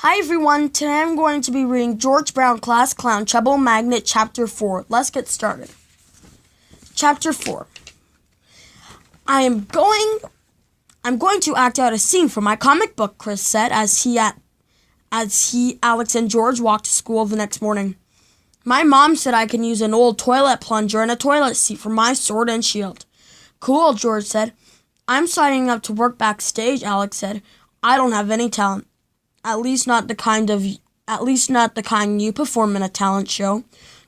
Hi everyone, today I'm going to be reading George Brown Class Clown Treble Magnet Chapter 4. Let's get started. Chapter 4. I'm going to act out a scene from my comic book, Chris said as Alex and George walked to school the next morning. My mom said I can use an old toilet plunger and a toilet seat for my sword and shield. Cool, George said. I'm signing up to work backstage, Alex said. I don't have any talent. At least not the kind you perform in a talent show.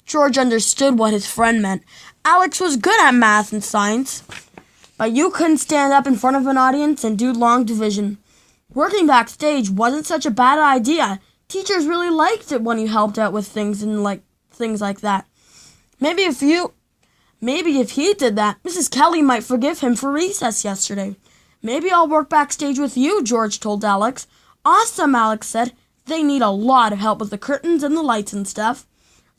George understood what his friend meant. Alex was good at math and science, but you couldn't stand up in front of an audience and do long division. Working backstage wasn't such a bad idea. Teachers really liked it when you helped out with things like that. Maybe if he did that, Mrs. Kelly might forgive him for recess yesterday. Maybe I'll work backstage with you, George told Alex. Awesome, Alex said. They need a lot of help with the curtains and the lights and stuff.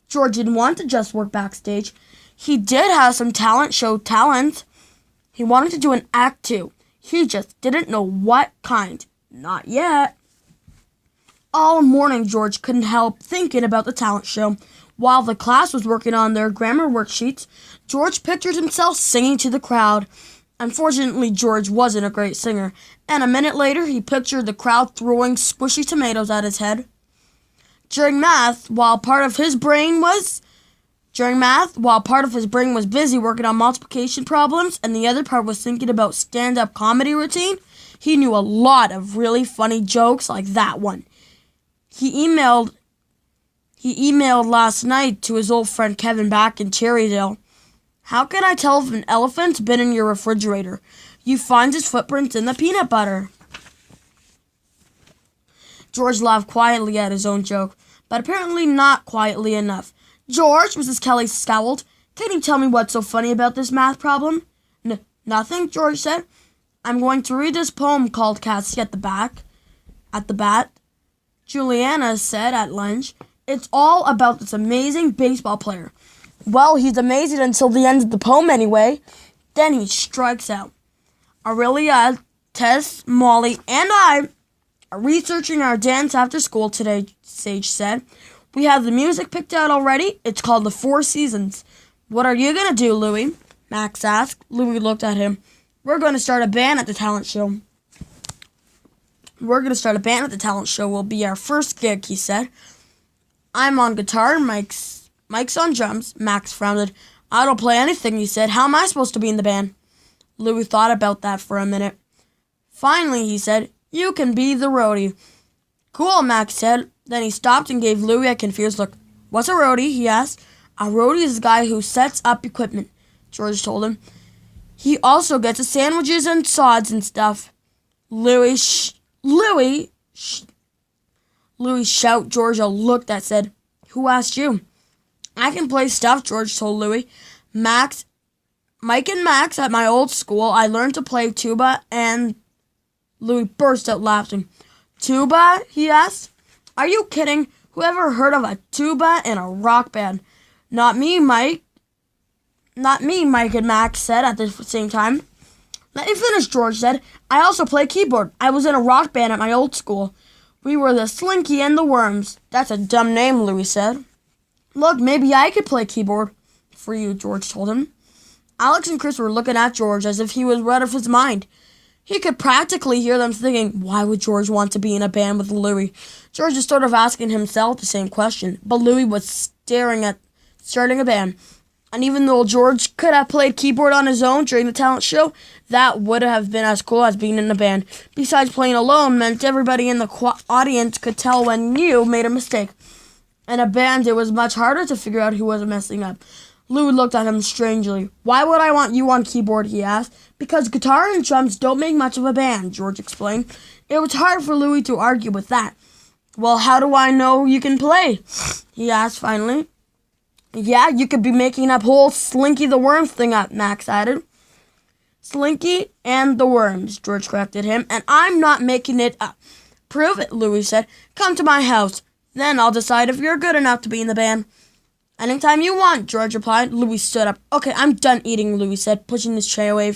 George didn't want to just work backstage. He did have some talent. He wanted to do an act too. He just didn't know what kind. Not yet. All morning, George couldn't help thinking about the talent show. While the class was working on their grammar worksheets, George pictured himself singing to the crowd. Unfortunately, George wasn't a great singer, and a minute later he pictured the crowd throwing squishy tomatoes at his head. During math, while part of his brain was busy working on multiplication problems and the other part was thinking about stand-up comedy routine, he knew a lot of really funny jokes like that one. He emailed last night to his old friend Kevin back in Cherrydale. How can I tell if an elephant's been in your refrigerator? You find his footprints in the peanut butter. George laughed quietly at his own joke, but apparently not quietly enough. George, Mrs. Kelly scowled. Can you tell me what's so funny about this math problem? Nothing, George said. I'm going to read this poem called Cassie at the Bat. Juliana said at lunch. It's all about this amazing baseball player. Well, he's amazing until the end of the poem anyway. Then he strikes out. Aurelia, Tess, Molly, and I are researching our dance after school today, Sage said. We have the music picked out already. It's called The Four Seasons. What are you going to do, Louie? Max asked. Louie looked at him. We're going to start a band at the talent show. Will be our first gig, he said. I'm on guitar, Mike's on drums. Max frowned. I don't play anything, he said. How am I supposed to be in the band? Louie thought about that for a minute. Finally, he said, you can be the roadie. Cool, Max said. Then he stopped and gave Louie a confused look. What's a roadie? He asked. A roadie is a guy who sets up equipment, George told him. He also gets the sandwiches and sods and stuff. Louie shout George a look that said, who asked you? I can play stuff, George told Louie. Mike and Max at my old school, I learned to play tuba and... Louie burst out laughing. Tuba? He asked. Are you kidding? Who ever heard of a tuba in a rock band? Not me, Mike and Max said at the same time. Let me finish, George said. I also play keyboard. I was in a rock band at my old school. We were the Slinky and the Worms. That's a dumb name, Louie said. Look, maybe I could play keyboard for you, George told him. Alex and Chris were looking at George as if he was out of his mind. He could practically hear them thinking, why would George want to be in a band with Louie? George was sort of asking himself the same question, but Louie was staring at starting a band. And even though George could have played keyboard on his own during the talent show, that would have been as cool as being in a band. Besides, playing alone meant everybody in the audience could tell when you made a mistake. In a band, it was much harder to figure out who was messing up. Louie looked at him strangely. Why would I want you on keyboard, he asked. Because guitar and drums don't make much of a band, George explained. It was hard for Louie to argue with that. Well, how do I know you can play? He asked finally. Yeah, you could be making up whole Slinky the Worms thing up, Max added. Slinky and the Worms, George corrected him, and I'm not making it up. Prove it, Louie said. Come to my house. Then I'll decide if you're good enough to be in the band. Anytime you want, George replied. Louie stood up. Okay, I'm done eating, Louie said, pushing his tray away.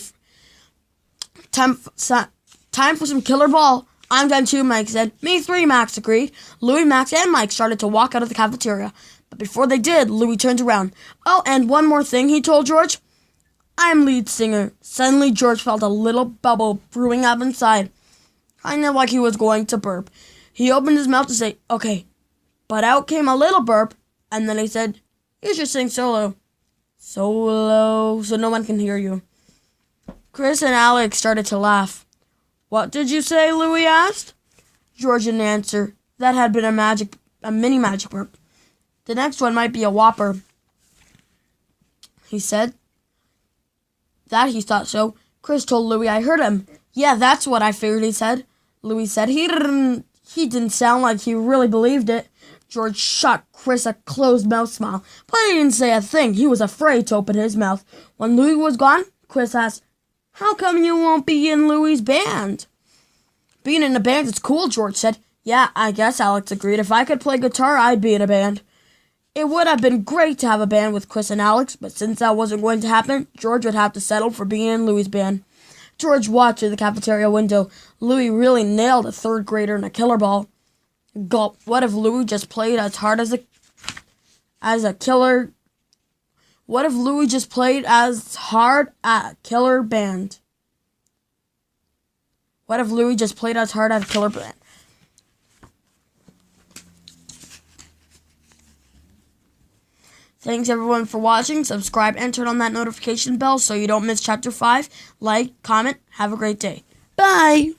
Time for some killer ball. I'm done too, Mike said. Me three, Max agreed. Louis, Max, and Mike started to walk out of the cafeteria. But before they did, Louis turned around. Oh, and one more thing, he told George. I'm lead singer. Suddenly, George felt a little bubble brewing up inside, kind of like he was going to burp. He opened his mouth to say, okay, but out came a little burp, and then he said, you should sing solo. Solo, so no one can hear you. Chris and Alex started to laugh. What did you say, Louis asked. George didn't answer. That had been a mini magic burp. The next one might be a whopper, he said. That he thought so. Chris told Louis I heard him. Yeah, that's what I figured, he said. Louis said he didn't sound like he really believed it. George shot Chris a closed-mouth smile, but he didn't say a thing. He was afraid to open his mouth. When Louis was gone, Chris asked, how come you won't be in Louis' band? Being in a band is cool, George said. Yeah, I guess, Alex agreed. If I could play guitar, I'd be in a band. It would have been great to have a band with Chris and Alex, but since that wasn't going to happen, George would have to settle for being in Louis' band. George watched through the cafeteria window. Louis really nailed a third grader in a killer ball. Gulp. What if Louis just played as hard as a killer? What if Louis just played as hard at a killer band? What if Louis just played as hard at a killer band? Thanks everyone for watching. Subscribe and turn on that notification bell so you don't miss Chapter 5. Like, comment, have a great day. Bye!